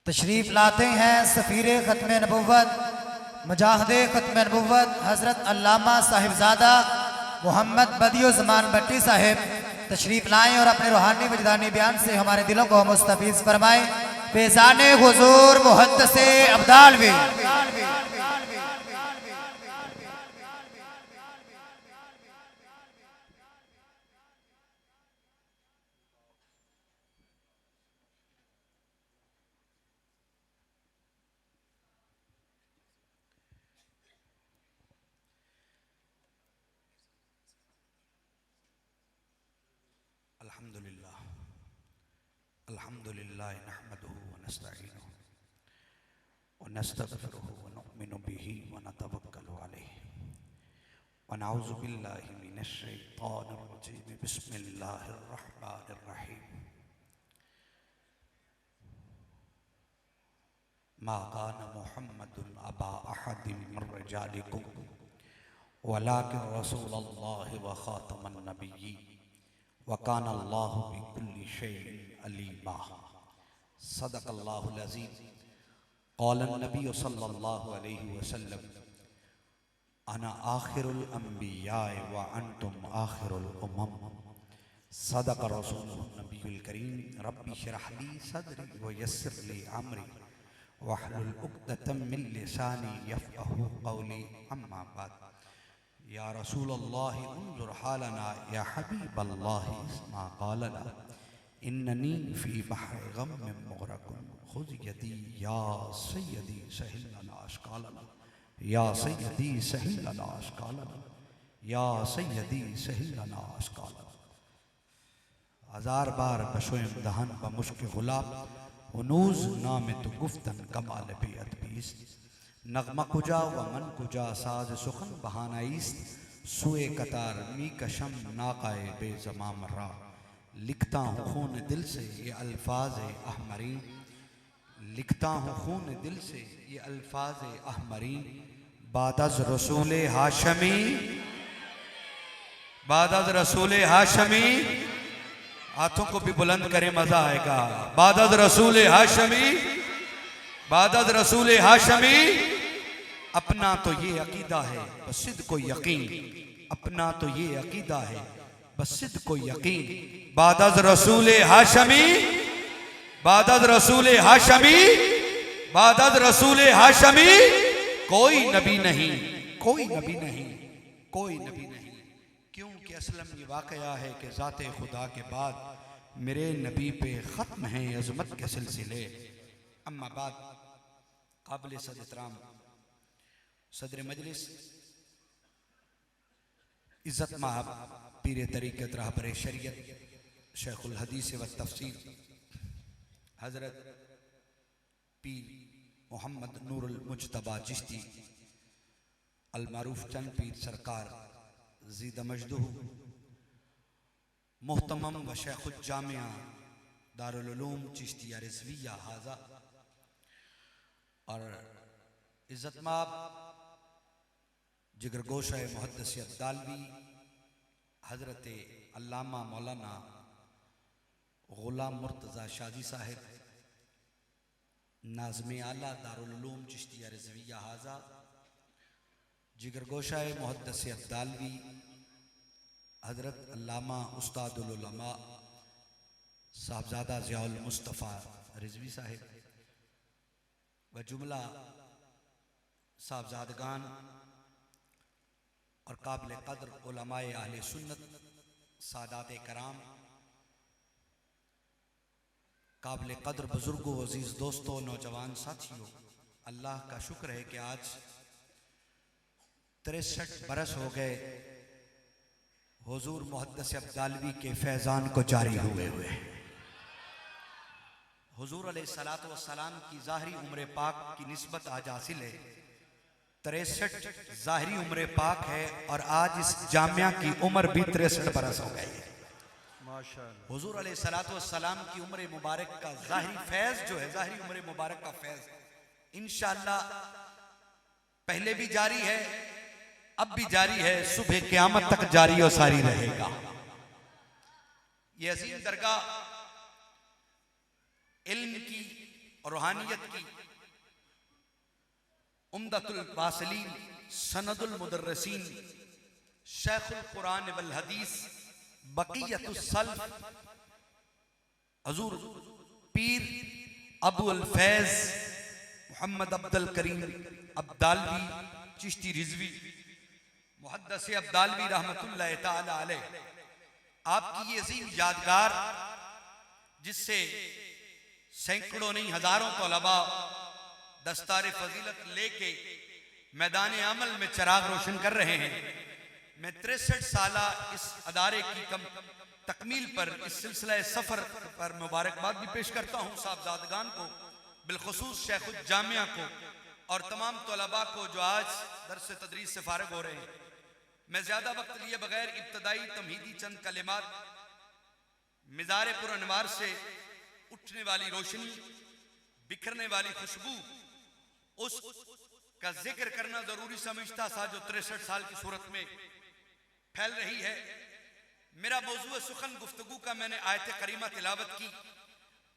तशरीफ़ लाते हैं सफ़ीर ख़त्म नबुव्वत मुजाहिद ख़त्म नबुव्वत हज़रत अल्लामा साहिबजादा मोहम्मद बदियो ज़मान भट्टी साहिब तशरीफ़ लाएँ और अपने रूहानी वजदानी बयान से हमारे दिलों को मुस्तफ़ीज़ फरमाएँ। फैज़ाने हुज़ूर मुहद्दिस अब्दालवी अल्हम्दुलिल्लाह नहमदुहु व नस्तईनुहु व नस्तगफिरुहु व नु'मिनु बिही व नतवक्कलु अलैहि व नऊज़ु बिल्लाहि मिनश शैतानिर रजीम। बिस्मिल्लाहिर रहमानिर रहीम। मा कान मुहम्मदुन अबा अहदिन मिन रिजालिकुम वलाकिन रसूलुल्लाहि व खातमन नबिय्यीन व काना अल्लाहु बिकुल्लि शैइन अलीमा। सदक़ल्लाहुल अज़ीम। क़ालन नबी सल्लल्लाहु अलैहि वसल्लम अना आखिरुल अंबियाए व अंतुम आखिरुल उमम। सदक़ रसूलुहुन नबियुल करीम। रब्बि इश्रह ली सदरी व यस्सिर ली अमरी वहलुल उक़दतम मिन लिसानी यफ़क़हू क़ौली। अम्मा बाद। या रसूलल्लाहि उन्ज़ुर हालना या हबीबल्लाहि इस्मा क़ालना इन्ननी फ़ी बहरि ग़म्मिन मुग़रक़ुन ख़ुज़ यदी या सय्यदी सहिल लना अश्क़ालना या सय्यदी सहिल लना अश्क़ालना या सय्यदी सहिल लना अश्क़ालना। हज़ार बार बशोयम दहन ब मुश्क गुलाब हुनूज़ नाम तो गुफ्तन कमाल बेअत बीस्त। नगमा कुजा व मन कुजा साज सुखन बहाना ईस्त। सुए कतार मी कशम नाकाए बेज़मा मर्रा। लिखता हूँ खून दिल से ये अल्फाज अहमरीन। लिखता हूँ खून दिल से ये अल्फाज अहमरीन। बादज़ रसूल हाशमी बादज़ रसूल हाशमी। हाथों को भी बुलंद करें मजा आएगा। बादज़ रसूल हाशमी बादज़ रसूल हाशमी। अपना तो ये अकीदा है बस सिद्क़ को यकीन। अपना तो ये अकीदा है बस सिद्क़ को यकीन। बादज़ रसूल हाशमी बादज़ रसूल हाशमी बादज़ रसूल हाशमी। कोई नबी नहीं कोई नबी नहीं कोई नबी नहीं। क्योंकि असलम ये वाक़या है कि ज़ाते खुदा के बाद मेरे नबी पे ख़त्म हैं अज़मत के सिलसिले। अम्मा बाद। काबिल सदराम सदर मजलिस इज़्ज़त माहब पीर तरीक़त रहबर शरीयत शेखुल हदीस व तफसीर हज़रत पीर मोहम्मद नूरुल मुज्तबा चिश्ती अल मारूफ चंद पीर सरकार ज़ीद मजदूह मोहतमम व शेखुल जामिया दारुल उलूम चिश्तिया रिज़विया हाज़ा। और इज़्ज़त माब जिगर गोशा मुहद्दिस अब्दालवी हज़रत अल्लामा मौलाना ग़ुलाम मुर्तज़ा शादी साहिब नाज़्मे आला दारुल उलूम चिश्तिया रिज़विया हाज़ा। जिगर गोशा मुहद्दिस अब्दालवी हज़रत अल्लामा उस्तादुल उलमा साहबज़ादा ज़ियाउल मुस्तफ़ा रिज़वी साहिब व जुमला साहबज़ादगान और काबिल क़द्र उलमाए अहले सुन्नत सादात कराम काबिल क़द्र बुज़ुर्गों अज़ीज़ दोस्तों नौजवान साथियों। अल्लाह का शुक्र है कि आज 63 बरस हो गए हुज़ूर मुहद्दिस अब्दालवी के फैज़ान को जारी हुए हुए। हुज़ूर अलैहिस्सलातु वस्सलाम की ज़ाहिरी उम्र पाक की निस्बत आज हासिल है। 63 ज़ाहिरी उम्र पाक है और आज इस जामिया की उम्र भी 63 बरस हो गई है। माशाअल्लाह। हुज़ूर अलैहिस्सलातु वस्सलाम की उम्र मुबारक का ज़ाहिरी फैज़ जो है ज़ाहिरी उम्र मुबारक का फैज़ इंशाअल्लाह पहले भी जारी है अब भी जारी है सुबह क़यामत तक जारी और सारी रहेगा। ये अज़ीम दरगाह इल्म की और रूहानियत की उम्दतुल वासिलीन, सनदुल मुदर्रिसीन, शेखुल कुरान वल हदीस, बक़ियतुस सल्फ, हजूर पीर अबू अल फैज मोहम्मद अब्दुल करीम अब्दालवी चिश्ती रिजवी मुहद्दिस अब्दालवी रहमतुल्लाह तआला अलैह, आपकी ये अजीम यादगार जिससे सैकड़ों नहीं हजारों तलबा दस्तार फजीलत लेके मैदान अमल में चिराग रोशन कर रहे हैं। मैं 63 साला इस अदारे की तकमील पर, इस सिलसिला सफ़र पर मुबारकबाद भी पेश करता हूँ साहबजादगान को, बिलखुसूस शेखुल जामिया को और तमाम तलबा को जो आज दर्स तदरीस से फारिग हो रहे हैं। मैं ज़्यादा वक्त लिए बगैर इब्तदाई तमहीदी चंद कलिमात, मिज़ार पुरअनवार से उठने वाली रोशनी, बिखरने वाली खुशबू, उसका जिक्र करना ज़रूरी समझता था जो 63 साल की सूरत में फैल रही है। मेरा मौजूद सुखन गुफ्तगू का मैंने आयत करीमा तिलावत की,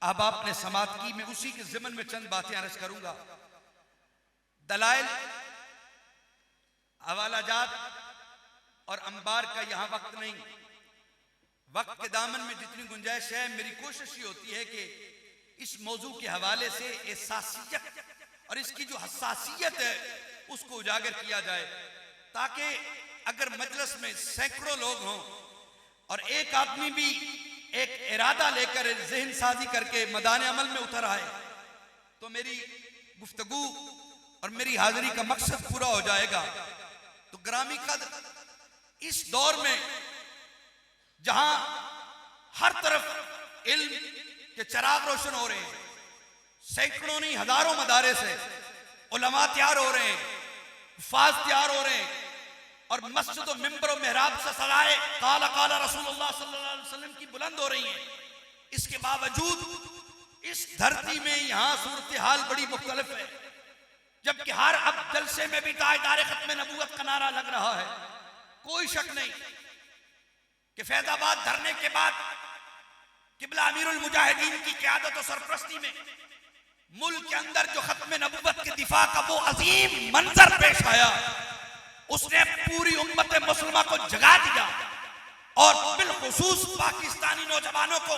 अब आपने समात की, मैं उसी के ज़िमन में चंद बातें अर्ज करूंगा। दलाइल, हवालाजात और अंबार का यहां वक्त नहीं, वक्त के दामन में जितनी गुंजाइश है मेरी कोशिश ये होती है कि इस मौजू के हवाले से एहसासियत और इसकी जो हसासियत है उसको उजागर किया जाए, ताकि अगर मजलिस में सैकड़ों लोग हों और एक आदमी भी एक इरादा लेकर ज़हन साजी करके मैदान अमल में उतर आए तो मेरी गुफ्तगू और मेरी हाजिरी का मकसद पूरा हो जाएगा। तो ग्रामी कद्र, इस दौर में जहां हर तरफ इल्म के चिराग रोशन हो रहे हैं, सैकड़ों नहीं हजारों मदारिस से उलमा तैयार हो रहे हैं, हुफ्फाज तैयार हो रहे हैं और मस्जिद और मिंबर और मेहराब से सलाए काला काला रसूलुल्लाह सल्लल्लाहु अलैहि वसल्लम की बुलंद हो रही हैं। इसके बावजूद इस धरती में यहां सूरत हाल बड़ी मुख्तलिफ है, जबकि हर अब जलसे में भी ताजदार खत्म नबूवत का नारा लग रहा है। कोई शक नहीं कि फैजाबाद धरने के बाद किबला अमीरुल मुजाहिदीन की क़यादत और सरपरस्ती में मुल्क के अंदर जो खत्म नबूवत के दिफा का वो अजीम मंजर पेश आया, उसने पूरी उम्मत मुसलमान को जगा दिया और बिलखुसूस पाकिस्तानी नौजवानों को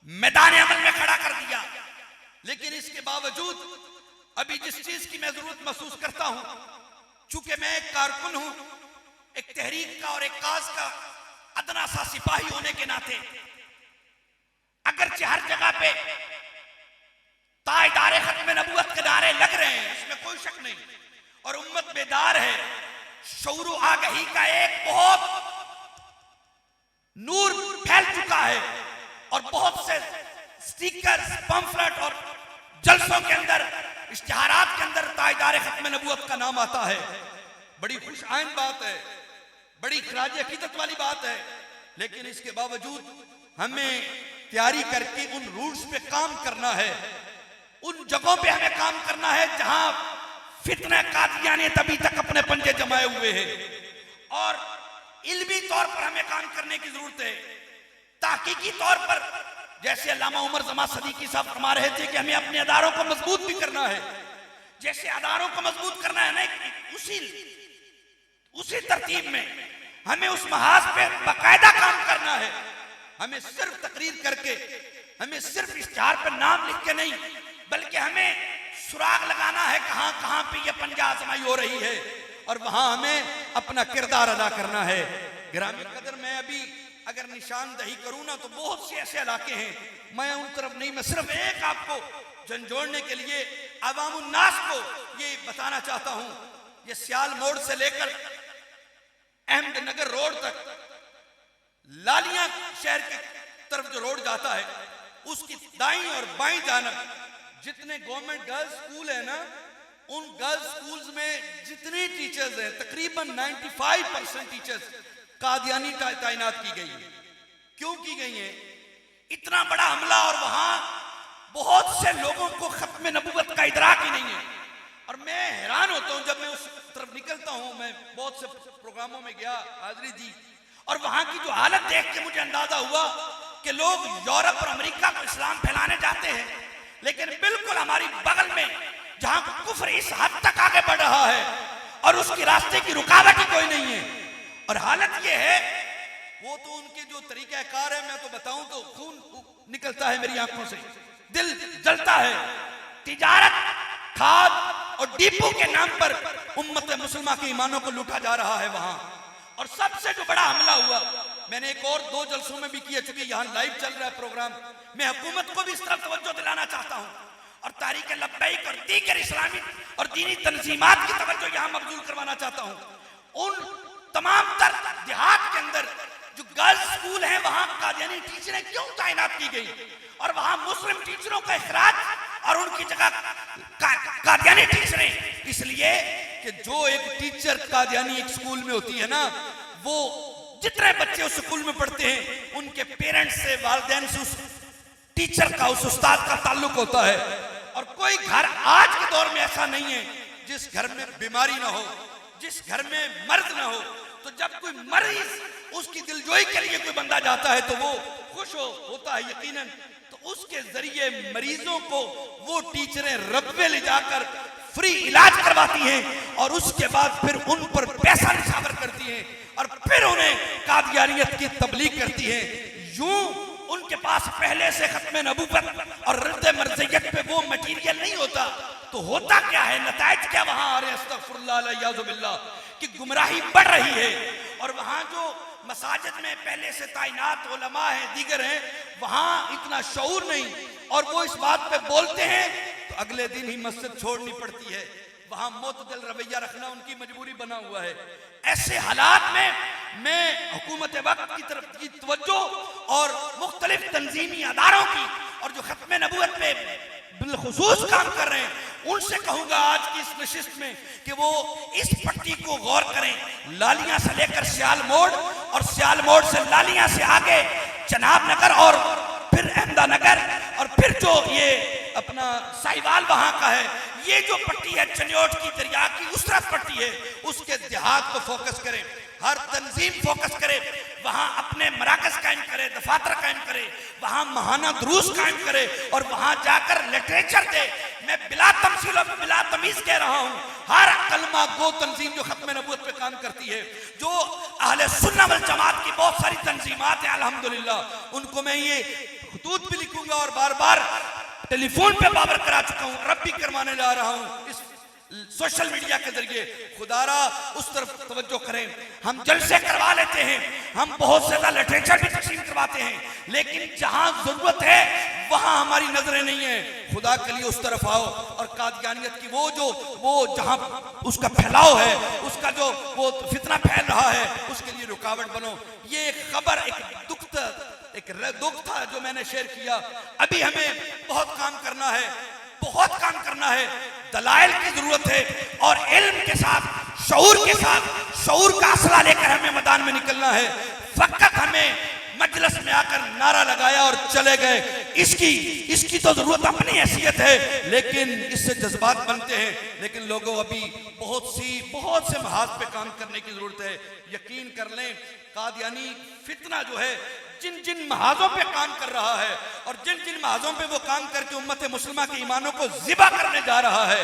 मैदान अमल में खड़ा कर दिया। लेकिन इसके बावजूद अभी जिस चीज की मैं जरूरत महसूस करता हूं, चूंकि मैं एक कारकुन हूं, एक तहरीक का और एक काज का अदना सा सिपाही होने के नाते, अगरचे हर जगह पे ताजदार खत्म नबूवत के नारे लग रहे हैं, इसमें कोई शक नहीं, और उम्मत बेदार है, शऊर आगही का एक बहुत नूर फैल चुका है और बहुत से स्टिकर, पंफलेट और जलसों के अंदर, इश्तिहारात के अंदर ताजदार खत्म नबूवत का नाम आता है। बड़ी खुश आइन बात है, बड़ी खराज अकीदत वाली बात है, लेकिन इसके बावजूद हमें तैयारी करके उन रूट्स पे काम करना है, उन जगहों पे हमें काम करना है जहां फितना कादियाने तभी तक अपने पंजे जमाए हुए हैं, और इल्मी तौर पर हमें काम करने की जरूरत है। ताकीकी तौर पर जैसे अल्लामा उमर जमा सदीकी साहब फरमा रहे थे कि हमें अपने अदारों को मजबूत भी करना है, जैसे अदारों को मजबूत करना है ना, उसी तरतीब में हमें उस महाज पे बाकायदा काम करना है। हमें सिर्फ तकरीर करके, हमें सिर्फ इश्तिहार पर नाम लिख के नहीं, बल्कि हमें सुराग लगाना है कहां कहां पे ये पंजा आजमाई हो रही है, और वहां हमें अपना किरदार अदा करना है। ग्रामीण कदर में अभी अगर निशानदही करूं ना तो बहुत से ऐसे इलाके हैं, मैं उन तरफ नहीं, मैं सिर्फ एक आपको झंझोड़ने के लिए अवामुन्नास को ये बताना चाहता हूं। ये सियाल मोड़ से लेकर अहमदनगर रोड तक लालिया शहर की तरफ जो रोड जाता है, उसकी दाईं और बाईं जानब जितने गवर्नमेंट गर्ल्स स्कूल है ना, उन गर्ल्स स्कूल्स में जितने टीचर्स हैं, तकरीबन 95% टीचर्स कादियानी तैनात की गई है। क्यों की गई है? इतना बड़ा हमला, और वहां बहुत से लोगों को खत्म नबूवत का इदराक ही नहीं है। और मैं हैरान होता हूं जब मैं उस तरफ निकलता हूं, मैं बहुत से प्रोग्रामों में गया, हाजिरी दी, और वहां की जो हालत देख के मुझे अंदाजा हुआ कि लोग यूरोप और अमेरिका को इस्लाम फैलाने जाते हैं, लेकिन बिल्कुल हमारी बगल में जहां कुफ्र इस हद तक आगे बढ़ रहा है और उसके रास्ते की रुकावट ही कोई नहीं है। और हालत यह है, वो तो उनके जो तरीकाकार है, मैं तो बताऊं तो खून निकलता है मेरी आंखों से, दिल जलता है। तिजारत, खाद और डिपो के नाम पर उम्मत मुसलमान के ईमानों को लूटा जा रहा है वहां। और सबसे जो बड़ा हमला हुआ, मैंने एक और 2 जलसों में भी किया, चूंकि यहां लाइव चल रहा है प्रोग्राम, मैं हुकूमत को भी इस तरफ तवज्जो दिलाना चाहता हूं और तारीख लब्बैक और दीगर इस्लामी और दीनी तंजीमात की तवज्जो यहां मबजूल करवाना चाहता हूं। उन तमाम तर देहात के अंदर जो गर्ल्स स्कूल हैं, वहां कादियानी टीचरें क्यों तैनात की गई और वहां मुस्लिम टीचरों का इखराज और उनकी जगह कादियानी टीचरें? इसलिए कि जो एक टीचर कादियानी एक स्कूल में होती है ना, वो जितने बच्चे उस स्कूल में पढ़ते हैं उनके पेरेंट्स से, वालिदैन से उस टीचर का, उस उस्ताद का ताल्लुक होता है। और कोई घर आज के दौर में ऐसा नहीं है जिस घर में बीमारी ना हो, जिस घर में मर्द ना हो। तो जब कोई मरीज उसकी दिलजोई के लिए कोई बंदा जाता है तो वो खुश होता है यकीनन। तो उसके जरिए मरीजों को वो टीचरें रब्बे ले जाकर फ्री इलाज करवाती हैं और उसके बाद फिर उन पर पैसा निछावर करती हैं और फिर उन्हें कादियानियत की तबलीग करती हैं। यूं उनके पास पहले से खत्म नबूवत और रद्द मर्जियत पे वो मटीरियल नहीं होता। तो होता क्या है, नताइज क्या वहां आ रहे हैं? अस्तगफुरुल्लाह अलियाज़ु बिल्लाह कि गुमराही बढ़ रही है। और वहां जो मसाजिद में पहले से तैनात उलमा हैं, दीगर हैं, वहां इतना शऊर नहीं और वो इस बात पे बोलते हैं तो अगले दिन ही मस्जिद छोड़नी पड़ती है। वहां मोतदिल रवैया रखना उनकी मजबूरी बना हुआ है। ऐसे हालात में मैं हुकूमत वक्त की तरफ की तवज्जो और मुख्तलिफ तंजीमी अदारों की और जो खत्म नबूवत पे बिलखुसूस काम कर रहे हैं उनसे कहूंगा आज की इस नशिस्त में कि वो इस पट्टी को गौर करें। लालियां से लेकर सियाल मोड़ और सियाल मोड़ से लालियां से आगे चनाब नगर और फिर अहमदानगर और फिर जो ये अपना साहिवाल वहां का है, ये जो पट्टी है चनियोट की दरिया की उस तरफ पट्टी है, उसके देहात को फोकस करें। हर तंजीम फोकस करे, वहां अपने मराकज कायम करे, दफातर कायम करे, वहां महाना दुरूस कायम करे और वहां जाकर लिटरेचर दे। मैं बिला तमसील और बिला तमीज कह रहा हूं, हर कलमा गो तंजीम जो खत्म नबूवत पे काम करती है, जो अहले सुन्नत वल जमात की बहुत सारी तंजीमात हैं अल्हम्दुलिल्लाह, उनको मैं ये खतूत भी लिखूंगा और बार बार टेलीफोन पे बाबर करा चुका हूं, रब भी करवाने जा रहा हूं इस सोशल मीडिया के जरिए। खुदारा उस तरफ तवज्जो करें। हम जलसे करवा लेते हैं, हम बहुत ज्यादा लिटरेचर भी तकसीम करवाते हैं, लेकिन जहां जरूरत है वहां हमारी नजरें नहीं है। खुदा के लिए उस तरफ आओ और कादियानियत की वो जहां उसका फैलाव है, उसका जो वो फितना फैल रहा है, उसके लिए रुकावट बनो। ये एक खबर, एक दुख था जो मैंने शेयर किया। अभी हमें बहुत काम करना है, बहुत काम करना है। दलाइल की जरूरत है और इल्म के साथ, शऊर के साथ, शऊर का असला लेकर हमें मैदान में निकलना है। फकत हमें मजलिस में आकर नारा लगाया और चले गए, इसकी तो जरूरत अपनी हैसियत है, लेकिन इससे जज्बात बनते हैं। लेकिन लोगों अभी बहुत से महाज पे काम करने की जरूरत है। यकीन कर लें, कादियानी फितना जो है जिन महाजों पे काम कर रहा है और जिन महाजों पे वो काम करके उम्मत मुस्लिमा के ईमानों को जिबा करने जा रहा है,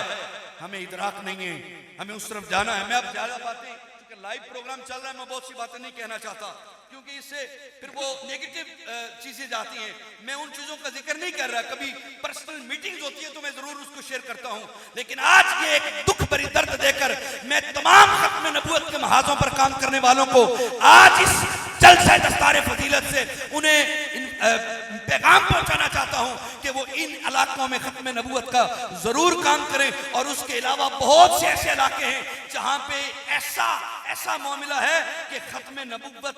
हमें इदराक नहीं है, हमें उस तरफ जाना है। मैं अब ज्यादा बातें, क्योंकि लाइव प्रोग्राम चल रहा है, मैं बहुत सी बातें नहीं कहना चाहता क्योंकि इससे फिर वो नेगेटिव चीजें जाती हैं। मैं उन चीजों का जिक्र नहीं कर रहा, कभी पर्सनल मीटिंग्स होती है तो मैं जरूर उसको शेयर करता हूं, लेकिन आज ये एक दुख भरी दर्द देकर मैं तमाम खत्म नबूवत के महाजों पर काम करने वालों को आज इस जलसा दस्तारे फजीलत से उन्हें पैगाम पहुंचाना चाहता हूं कि वो इन इलाकों में खत्म नबूवत का जरूर काम करें। और उसके अलावा बहुत से ऐसे इलाके हैं जहां पे ऐसा मामला है कि खत्म नबूवत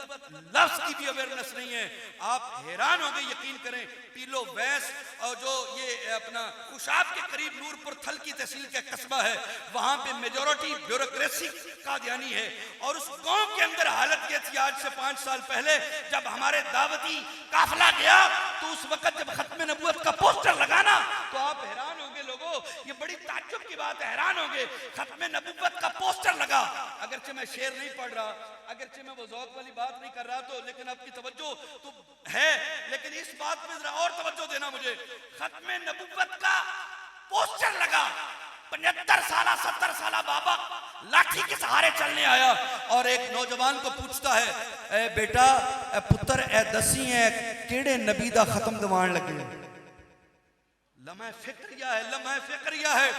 लफ्ज की भी अवेयरनेस नहीं है। आप हैरान होंगे, यकीन करें। पीलो वैस और जो ये अपना खुशाब के करीब नूरपुर थल की तहसील का कस्बा है, वहां पे मेजोरिटी ब्यूरोक्रेसी कादियानी है। और उस गांव के अंदर हालत ये थी, आज से 5 साल पहले जब हमारे दावती काफिला गया तो उस वक्त जब खत्म नबूवत का पोस्टर लगाना तो आप हैरान होंगे लोगों ये बड़ी ताज्जुब की बात है, हैरान होंगे। खत्म नबुव्वत का पोस्टर लगा, अगरचे मैं शेर नहीं पढ़ रहा, अगरचे मैं वो ज़ौक़ वाली बात नहीं कर रहा, तो लेकिन आपकी तवज्जो तो है, लेकिन इस बात पे जरा और तवज्जो देना मुझे। खत्म नबुव्वत का पोस्टर लगा, 75 साल 70 साल बाबा लाठी के सहारे चलने आया और एक नौजवान को पूछता है, ए बेटा ए पुत्र ए दसी है केड़े नबी दा खत्म दवान लगे? लम्हा फिक्रिया है, लम्हा फिक्रिया है।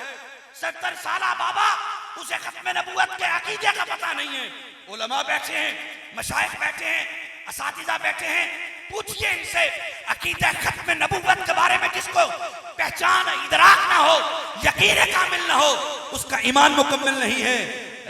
70 साल बाबा उसे खत्म नबूवत के अकीदे का पता नहीं है। उलमा बैठे हैं, मशाइख बैठे हैं, असातिज़ा बैठे हैं, पूछिए इनसे अकीदा खत्म नबूवत के बारे में जिसको पहचान इदराक ना हो, यकीन कामिल ना हो, उसका ईमान मुकम्मल नहीं है।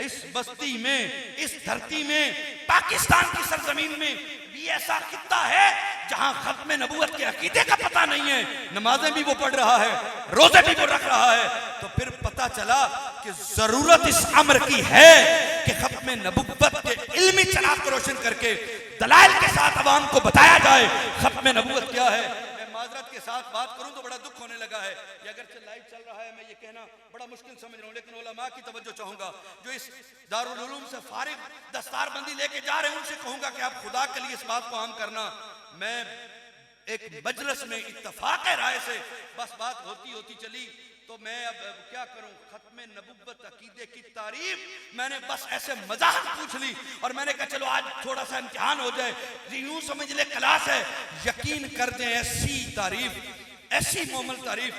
इस बस्ती में, इस धरती में, पाकिस्तान की सरजमीन में भी ऐसा खित्ता है जहां खत्म नबूवत के अकीदे का पता नहीं है। नमाजें भी वो पढ़ रहा है, रोजे भी वो रख रहा है। तो फिर पता चला कि जरूरत इस अमर की है कि खत्म नबूवत के इल्मी चराग को रोशन करके दलाइल के साथ अवाम को बताया जाए खत्म नबूवत क्या है। मैं माजरत के साथ बात करूं तो बड़ा दुख होने लगा है। ये अगरचे लाइव चल रहा है, मैं ये कहना बड़ा मुश्किल समझ रहा हूं, लेकिन उलमा की तवज्जो चाहूंगा जो इस दारुल उलूम से फारिग दस्तारबंदी लेके जा रहे हैं, उनसे कहूंगा कि आप खुदा के लिए इस बात को आम करना। मैं एक मजलिस में इत्तफाक राय से बस बात होती चली, तो मैं अब क्या करूं, खत्म नबुव्वत अकीदे की तारीफ मैंने बस ऐसे मजाक पूछ ली और मैंने कहा चलो आज थोड़ा सा इम्तिहान हो जाए, यूं समझ ले क्लास है। यकीन कर दें ऐसी तारीफ, ऐसी मोमल तारीफ,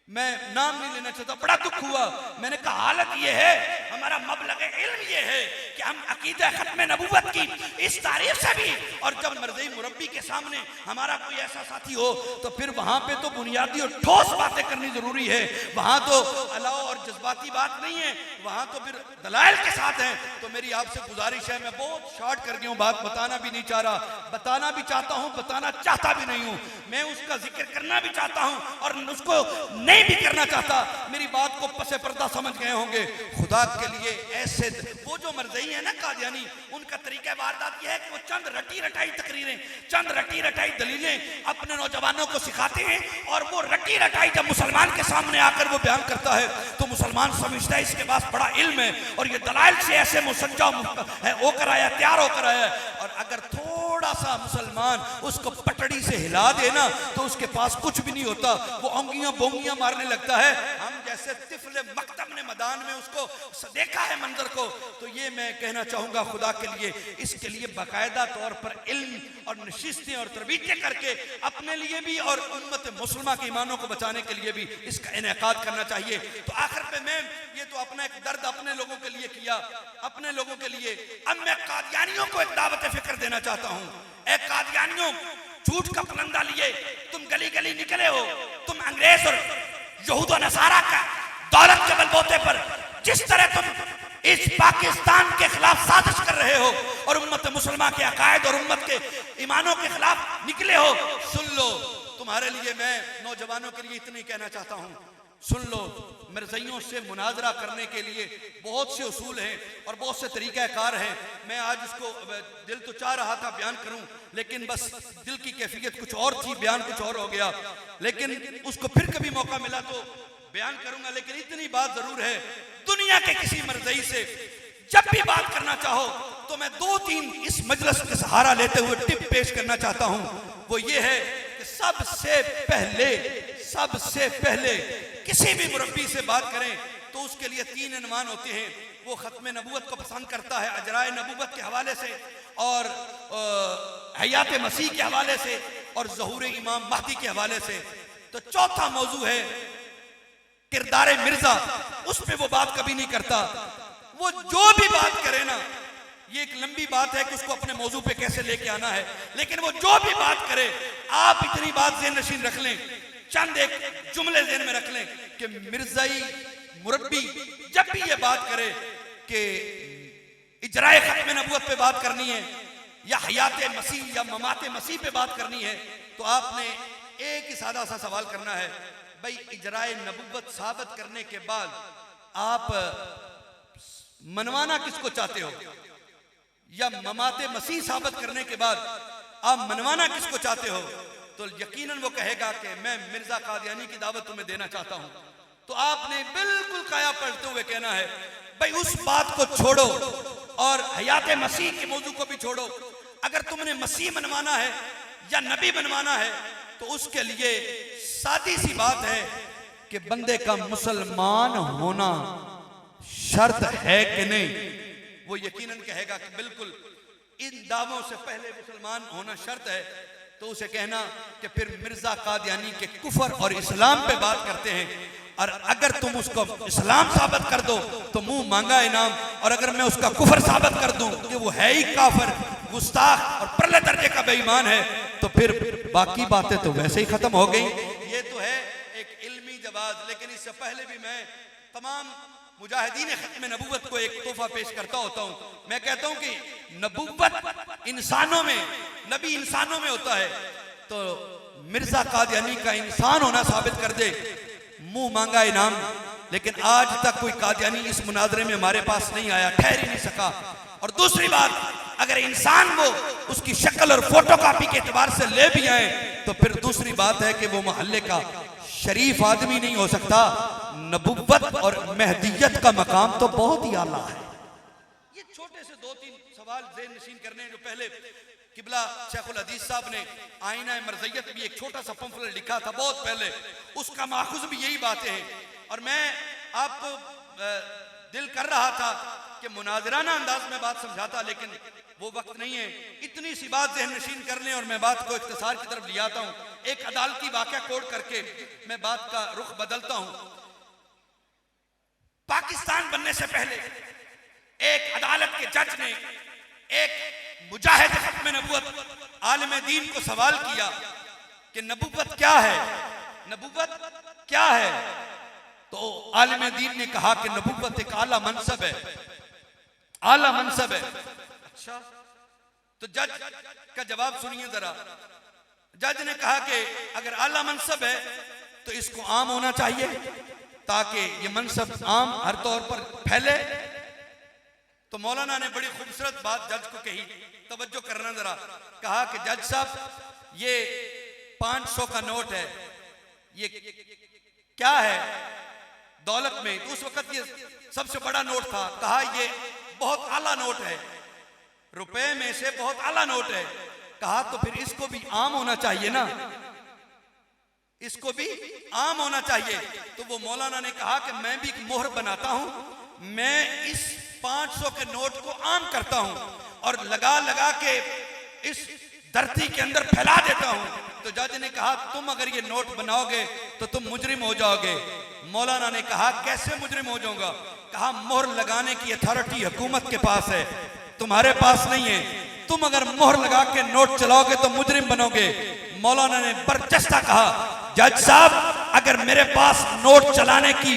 मैं नाम नहीं लेना चाहता, बड़ा दुख हुआ। मैंने कहा हालत ये है, हमारा मबलग इल्म ये है कि हम अकीदा खत्म नबूवत की इस तारीफ से भी, और जब मर्ज़ी मुरब्बी के सामने हमारा कोई ऐसा साथी हो तो फिर वहां पे तो बुनियादी और ठोस बातें करनी जरूरी है। वहां तो अलाव और जज्बाती बात नहीं है, वहां तो फिर दलाइल के साथ है। तो मेरी आपसे गुजारिश है, मैं बहुत शॉर्ट कर गया हूँ, बात बताना भी नहीं चाह रहा, बताना भी चाहता हूँ, बताना चाहता भी नहीं हूँ। मैं उसका जिक्र करना भी चाहता हूँ और उसको नहीं भी करना चाहता। मेरी बात को पसे पर्दा समझ गए होंगे। खुदा के लिए ऐसे वो जो मरज़ई है ना कादियानी, उनका तरीका वारदात यह है कि वो चंद रटी रटाई तकरीरें, चंद रटी रटाई दलीलें अपने नौजवानों को सिखाते हैं और वो रटी रटाई जब मुसलमान के सामने आकर वो बयान करता है तो मुसलमान समझता है इसके पास बड़ा इल्म है और ये दलाइल से ऐसे मुसज्जा है होकर आया, तैयार होकर आया। और अगर थोड़ा सा मुसलमान उसको पटड़ी से हिला देना तो उसके पास कुछ भी नहीं होता, वो औंगियां बोंगियां मारने लगता है। हम जैसे तिफले मकतब ने मैदान में उसको देखा है मंजर को। तो ये मैं कहना चाहूंगा खुदा के लिए, इसके लिए बाकायदा तौर पर इल्म और नशिस्तें और तरबीतें करके अपने लिए भी और उम्मत मुसलमा के ईमानों को बचाने के लिए भी इसका इनेकाद करना चाहिए। तो आखिर पे मैं ये तो अपना एक दर्द अपने लोगों के लिए किया, अपने लोगों के लिए। अब मैं कादियानियों को एक दावत फिक्र देना चाहता हूँ। ए कादियानियों, झूठ का फलंदा लिए तुम गली गली निकले हो, तुम अंग्रेज और यहूद और नसारा का दौलत के बलबूते पर जिस तरह तुम इस पाकिस्तान के खिलाफ साजिश कर रहे हो और उम्मत मुसलमान के अकायद और उम्मत के ईमानों के खिलाफ निकले हो, सुन लो, तुम्हारे लिए मैं नौजवानों के लिए इतनी कहना चाहता हूँ, सुन लो। मिर्ज़इयों से मुनाजरा करने के लिए बहुत से उसूल हैं और बहुत से तरीक़ाकार हैं। मैं आज उसको दिल तो चाह रहा था बयान करूं, लेकिन बस दिल की कैफियत कुछ और थी, बयान कुछ और हो गया। लेकिन उसको फिर कभी मौका मिला तो बयान करूंगा। लेकिन इतनी बात जरूर है, दुनिया के किसी मर्ज़ई से जब भी बात करना चाहो तो मैं 2-3 इस मजलिस का सहारा लेते हुए टिप पेश करना चाहता हूं। वो ये है कि सबसे पहले किसी भी मुरब्बी से बात करें तो उसके लिए 3 इन्वान होते हैं। वो खत्म नबूवत को पसंद करता है अजराए नबूवत के हवाले से और हयात मसीह के हवाले से और ज़हूर इमाम महदी के हवाले से। तो चौथा मौजू है किरदार मिर्जा, उस पे वो बात कभी नहीं करता। वो जो भी बात करे ना, ये एक लंबी बात है कि उसको अपने मौजू पे कैसे लेके आना है, लेकिन वो जो भी बात करे आप इतनी बात ज़हन नशीन रख लें, चंद एक जुमले ज़हन में रख लें कि मिर्ज़ाई मुरब्बी जब भी ये बात करे कि इजराए खत्म नबूवत पे बात करनी है या हयात मसीह या ममात मसीह पे बात करनी है, तो आपने एक ही सादा सा सवाल करना है, भाई इजराए नबूवत साबित करने के बाद आप मनवाना किसको चाहते हो, या ममाते मसीह साबित करने के बाद आप मनवाना किसको चाहते हो? तो यकीनन वो कहेगा कि मैं मिर्जा कादियानी की दावत तुम्हें देना चाहता हूं। तो आपने बिल्कुल काया पलटते हुए कहना है भाई उस बात को छोड़ो और हयात मसीह के मौजू को भी छोड़ो। अगर तुमने मसीह बनवाना है या नबी बनवाना है तो उसके लिए सादी सी बात है कि बंदे का मुसलमान होना शर्त है कि नहीं। वो यकीनन कहेगा कि बिल्कुल इन दावों से पहले मुसलमान होना शर्त है, तो उसे कहना कि फिर मिर्जा कादियानी के कुफर और इस्लाम पे बात करते हैं, और अगर तुम उसको इस्लाम साबित कर दो तो मुंह मांगा इनाम, और अगर मैं उसका कुफर साबित कर दूं कि वो है ही काफिर, गुस्ताख और परले दर्जे का बेईमान है, तो फिर बाकी बातें तो वैसे ही खत्म हो गई। ये तो है एक इल्मी जवाब। लेकिन इससे पहले भी मैं तमाम मुजाहिदीन खत्म नबूवत को एक तोहफा पेश करता होता हूं। मैं कहता हूं कि नबूवत इंसानों में, नबी इंसानों में होता है, तो मिर्जा कादियानी का इंसान होना साबित कर दे, मुंह मांगा इनाम। लेकिन आज तक कोई कादियानी इस मुनाजरे में हमारे पास नहीं आया, ठहर ही नहीं सका। और दूसरी बात, अगर इंसान वो उसकी शक्ल और फोटो कॉपी के एतबार से ले भी आए तो फिर दूसरी बात है कि वो मोहल्ले का शरीफ आदमी नहीं हो सकता। नबुव्वत और महदियत का मकाम तो बहुत ही आला है। ये छोटे से 2-3 सवाल ज़हन नशीन करने हैं। जो पहले किबला शेखुल हदीस साहब ने आईना मरज़ियत भी एक छोटा सा पंफलेट लिखा था बहुत पहले, उसका माखुज भी यही बातें हैं। और मैं आपको दिल कर रहा था कि मुनाजराना अंदाज में बात समझाता, लेकिन वो वक्त नहीं है। इतनी सी बात ज़हन नशीन कर लें और मैं बात को इख्तिसार की तरफ ले आता हूँ। एक अदालती वाक़या कोड करके मैं बात का रुख बदलता हूँ। पाकिस्तान बनने से पहले एक अदालत के जज ने एक मुजाहिद खत्म नबूवत आलिम दीन को सवाल किया कि नबूवत क्या है, नबूवत क्या है। तो आलिम दीन ने कहा कि नबूवत एक आला मनसब है, आला मनसब है। अच्छा, तो जज का जवाब सुनिए जरा। जज ने कहा कि अगर आला मनसब है तो इसको आम होना चाहिए ताकि ये मनसब आम हर तौर पर फैले। तो मौलाना ने बड़ी खूबसूरत बात जज को कही, तवज्जो करना जरा। कहा कि जज साहब ये 500 का नोट है, ये क्या है दौलत में? तो उस वक्त ये सबसे बड़ा नोट था। कहा ये बहुत आला नोट है, रुपए में से बहुत आला नोट है। कहा तो फिर इसको भी आम होना चाहिए ना, इसको भी आम होना चाहिए। तो वो मौलाना ने कहा कि मैं भी मोहर बनाता हूं, मैं इस 500 के नोट को आम करता हूं और लगा लगा के इस धरती के अंदर फैला देता हूं। तो जज ने कहा तुम अगर ये नोट बनाओगे तो तुम मुजरिम हो जाओगे। मौलाना ने कहा कैसे मुजरिम हो जाऊंगा? कहा मोहर लगाने की अथॉरिटी हुकूमत के पास है, तुम्हारे पास नहीं है। तुम अगर मोहर लगा के नोट चलाओगे तो मुजरिम बनोगे। मौलाना ने बरजस्ता कहा जज साहब अगर मेरे पास नोट चलाने की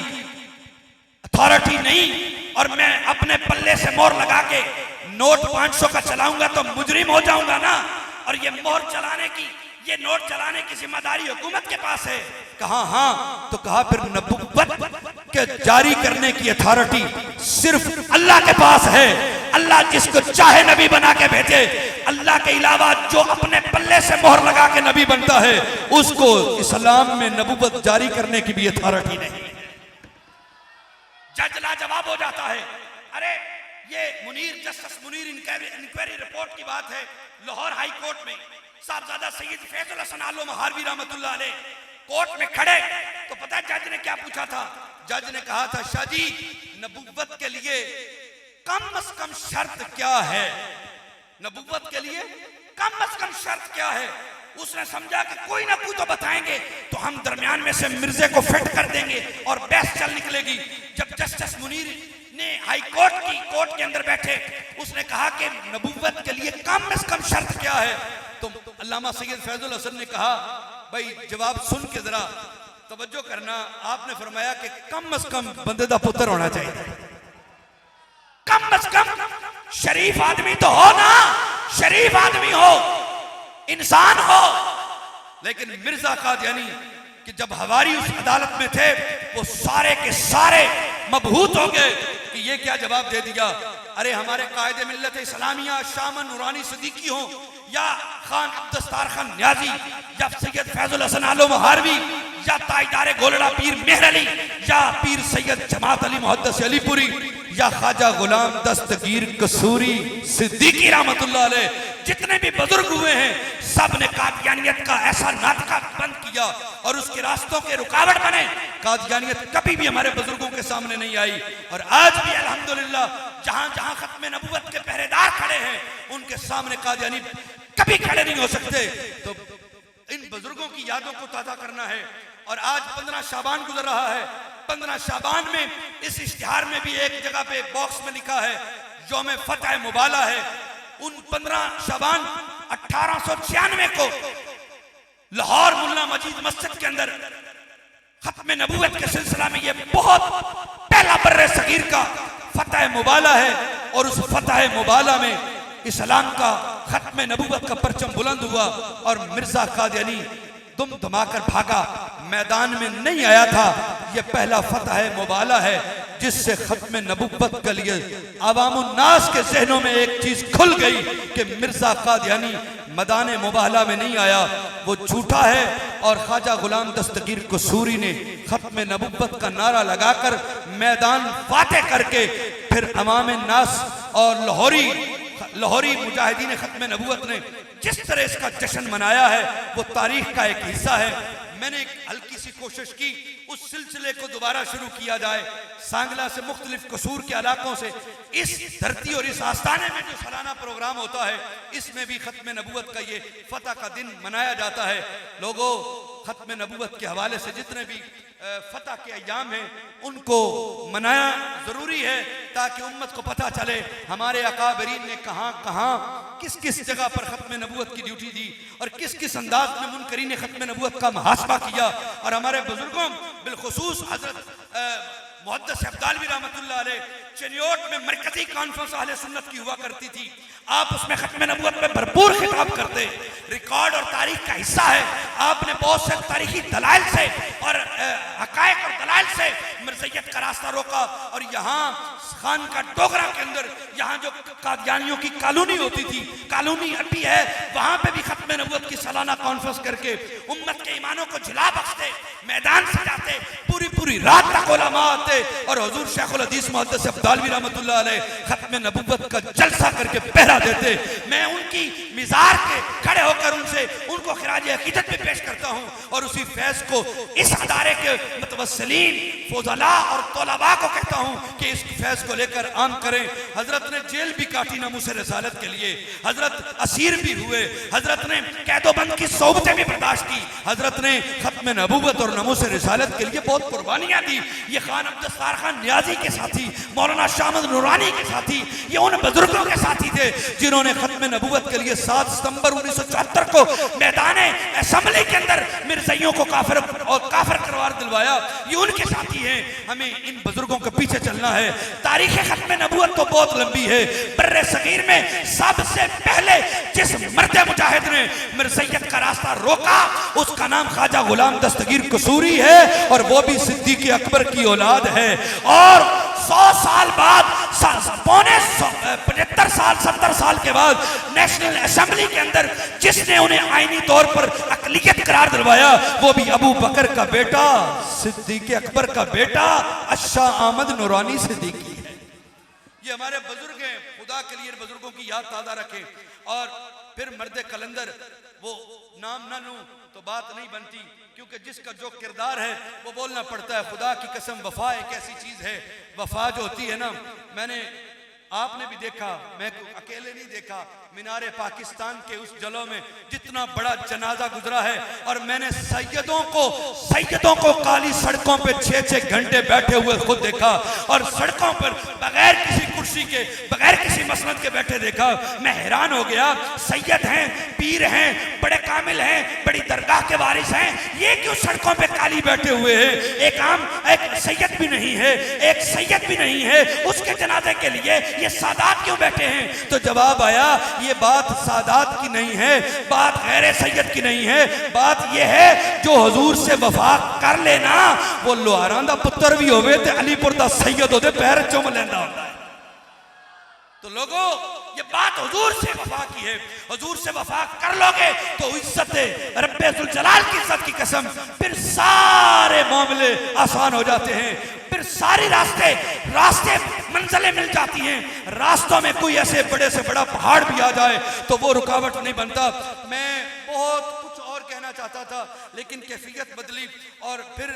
अथॉरिटी नहीं और मैं अपने पल्ले से मोहर लगा के नोट 500 का चलाऊंगा तो मुजरिम हो जाऊंगा ना। और ये मोहर चलाने की, ये नोट चलाने की जिम्मेदारी हुकूमत के पास है। कहा हाँ। तो कहा फिर नबुव्वत के जारी करने की अथॉरिटी सिर्फ अल्लाह के पास है। अल्लाह जिसको चाहे नबी बना के भेजे। अल्लाह के अलावा जो अपने पल्ले से मोहर लगा के नबी बनता है उसको इस्लाम में नबुव्वत जारी करने की भी अथॉरिटी नहीं। जज लाजवाब हो जाता है। अरे ये Munir, justice Munir inquiry report की बात है। लाहौर हाई कोर्ट में साहबजादा सैयद फैजुल हसन आलो महारवी रहमतुल्लाह अलैह कोर्ट में खड़े, तो पता है जज ने क्या पूछा था? जज ने कहा था शाह जी नबुव्वत के लिए कम से कम शर्त क्या है? नबुव्वत के लिए कम से कम शर्त क्या है? उसने समझा कि कोई ना कोई तो बताएंगे, तो हम दरमियान में से मिर्जे को फिट कर देंगे और बहस चल निकलेगी। जब जस्टिस मुनीर ने हाई कोर्ट की कोर्ट के अंदर बैठे, उसने कहा कि नबुव्वत के लिए कम से कम शर्त क्या है? तो अल्लामा सैयद फैजुल हसन ने कहा भाई जवाब सुन के जरा तवज्जो करना। आपने फरमाया कि कम से कम बंदे दा पुत्र होना चाहिए, कम से कम शरीफ आदमी तो हो ना, शरीफ आदमी हो, इंसान हो। लेकिन मिर्जा कादियानी कि जब हवारी उस अदालत में थे वो सारे के सारे मबहूत हो गए कि ये क्या जवाब दे दिया। अरे हमारे कायदे मिल्लत इस्लामिया शामन नूरानी सिद्दीकी हो या खान अब्दुस्तार खान न्याजी या सैयद फैजुल हसन आलो महारवी या ताजदार गोलड़ा पीर मेहर अली या पीर सैयद जमात अली मुहद्दिस अलीपुरी या ख्वाजा गुलाम दस्तगीर कसूरी सिद्दीकी रहमतुल्लाह अलैह, जितने भी बुजुर्ग हुए हैं सब ने कादियानियत का ऐसा नाटका बंद किया और उसके रास्तों के रुकावट बने। कादियानियत कभी भी हमारे बुजुर्गों के सामने नहीं आई और आज भी अल्हम्दुलिल्लाह जहां जहां खत्म नबूवत के पहरेदार खड़े हैं उनके सामने कादियानी कभी खड़े नहीं हो सकते। तो इन बुजुर्गों की यादों को ताजा करना है। और आज 15 शाबान गुजर रहा है। 15 शाबान में इस इश्तिहार में भी एक जगह पे बॉक्स में लिखा है यौम फतह मुबाला है। उन 15 शाबान 1896 को लाहौर मुल्ला मजीद मस्जिद के अंदर खत्म नबूवत के सिलसिला में ये बहुत पहला बर्रे सगीर का फतह मुबाला है और उस फतह मुबाला में इस्लाम का खत्म नबूवत का परचम बुलंद हुआ और मिर्जा कादियानी दुम धमाकर भागा, मैदान में नहीं आया था। यह पहला फतह मुबाला है जिससे खत्म नबूवत के लिए अवामुन्नास के जहनों में एक चीज खुल गई कि मिर्जा कादियानी मैदान मुबाला में नहीं आया, वो झूठा है। और ख्वाजा गुलाम दस्तगीर कसूरी ने खत्म नबूवत का नारा लगाकर मैदान फातेह करके फिर अवाम नास और लाहौरी मुजाहिदीन खत्म नबूवत ने जिस तरह इसका जश्न मनाया है वो तारीख का एक हिस्सा है। मैंने एक हल्की सी कोशिश की उस सिलसिले को दोबारा शुरू किया जाए। सांगला से मुख्तलिफ कसूर के इलाकों से इस धरती और इस आस्थाने में जो सालाना प्रोग्राम होता है इसमें भी खत्म नबूवत का ये फतह का दिन मनाया जाता है। लोगों, खत्म नबूवत के हवाले से जितने भी फतह के अय्याम हैं उनको मनाया ज़रूरी है ताकि उम्मत को पता चले हमारे अकाबरीन ने कहाँ कहाँ किस किस जगह पर खत्म नबूवत की ड्यूटी दी और किस किस अंदाज में मुनकरीन खत्म नबूवत का मुहासबा किया। और हमारे बुजुर्गों बिलखुसूस हजरत मुहद्दिस अब्दालवी रहमतुल्लाह अलैह चिन्योट में मरकजी कॉन्फ्रेंस अहले सुन्नत की हुआ करती थी। आप उसमें खत्म नबूवत में भरपूर खिताब करते, रिकॉर्ड और तारीख का हिस्सा है। आपने बहुत से तारीखी दलाइल से और हकायक और दलाइल से मिर्ज़ैयत का रास्ता रोका। और यहाँ खान का डोगरा के अंदर यहाँ जो कादियानियों की कॉलोनी होती थी, कॉलोनी अभी है, वहां पे भी खत्म नबूवत की सालाना कॉन्फ्रेंस करके उम्मत के ईमानों को झुला बख्शते, मैदान सजाते, पूरी पूरी रात तक उलमा आते और हुजूर शेखुल हदीस मुहद्दिस अब्दालवी रहमतुल्लाह अलैह खत्म नबूवत का जलसा करके पहरा देते। मैं उनकी मिज़ार के खड़े होकर उनको खिराज अकीदत में पेश करता हूँ और उसी फैज़ को इस अदारे के मुतवस्सिलीन फौजला और तलबा को कहता हूँ कि इस फैज़ को लेकर आम करें। हजरत ने जेल भी काटी नामूस रिसालत के लिए, हजरत असीर भी हुए, हजरत ने कैदोबंद की सोबतें भी बर्दाश्त की, हजरत ने खत्म नबूवत और नामूस रिसालत के लिए बहुत कुर्बानियाँ दी। ये खान अब्दुस्तार खान नियाजी के साथी, मौलाना शामद नूरानी के साथी, ये उन बुजुर्गों के साथी थे जिन्होंने खत्म नबूवत के लिए 7 सितंबर 1974 को मैदान असेंबली के अंदर मिर्ज़ाइयों को काफिर करार दिलवाया। ये उनके साथी हैं। हमें इन बुजुर्गों के पीछे चलना है। तारीख खत्म नबूवत तो बहुत लंबी है। बर्रे सगीर में सबसे पहले जिस मर्द मुजाहिद ने मिर्ज़ैयत का रास्ता रोका उसका नाम ख्वाजा गुलाम दस्तगीर कसूरी है और वो भी सिद्दीक़ अकबर की औलाद है। और 100 साल बाद, पौने 75 साल 70 साल के बाद नेशनल असेंबली के अंदर जिसने उन्हें आईनी तौर पर अक़लियत करार दिलवाया वो भी अबू बकर का बेटा, सिद्दीक़ अकबर का बेटा अशा अहमद नूरानी सिद्दीकी है। ये हमारे बुजुर्ग हैं। खुदा के लिए बुजुर्गों की याद ताज़ा रखें। और फिर मर्द कलंदर, वो नाम ना लूं तो बात नहीं बनती क्योंकि जिसका जो किरदार है वो बोलना पड़ता है। खुदा की कसम, वफा एक ऐसी चीज है, वफा जो होती है ना, आपने भी देखा, मैं अकेले नहीं देखा, मीनारे पाकिस्तान के उस जलो में जितना बड़ा जनाजा गुजरा है और मैंने सैयदों को काली सड़कों पे 6-6 घंटे बैठे हुए खुद देखा और सड़कों पर बगैर किसी कुर्सी के, बगैर किसी मसनद के बैठे देखा। मैं हैरान हो गया। सैयद हैं, पीर हैं, बड़े कामिल हैं, बड़ी दरगाह के वारिस हैं, ये क्यों सड़कों पे काली बैठे हुए हैं? एक सैयद भी नहीं है, एक सैयद भी नहीं है, उसके जनाजे के लिए ये सादात क्यों बैठे हैं? तो जवाब आया, ये बात सादात की नहीं है, बात गैर सैयद की नहीं है, बात ये है जो हुजूर से वफा कर लेना वो लोहारां दा पुत्र भी होवे ते अलीपुर दा सैयद होदे पैर चुम लेंदा होंदा है। तो लोगों, ये बात हुजूर से वफा की है। हुजूर से वफा कर लोगे तो इज्जत रब्बे जुल जलाल की इज्जत की कसम फिर सारे मामले आसान हो जाते हैं, फिर सारे रास्ते मंजिलें मिल जाती हैं। रास्तों में कोई ऐसे बड़े से बड़ा पहाड़ भी आ जाए तो वो रुकावट नहीं बनता। मैं बहुत कुछ और कहना चाहता था लेकिन कैफियत बदली और फिर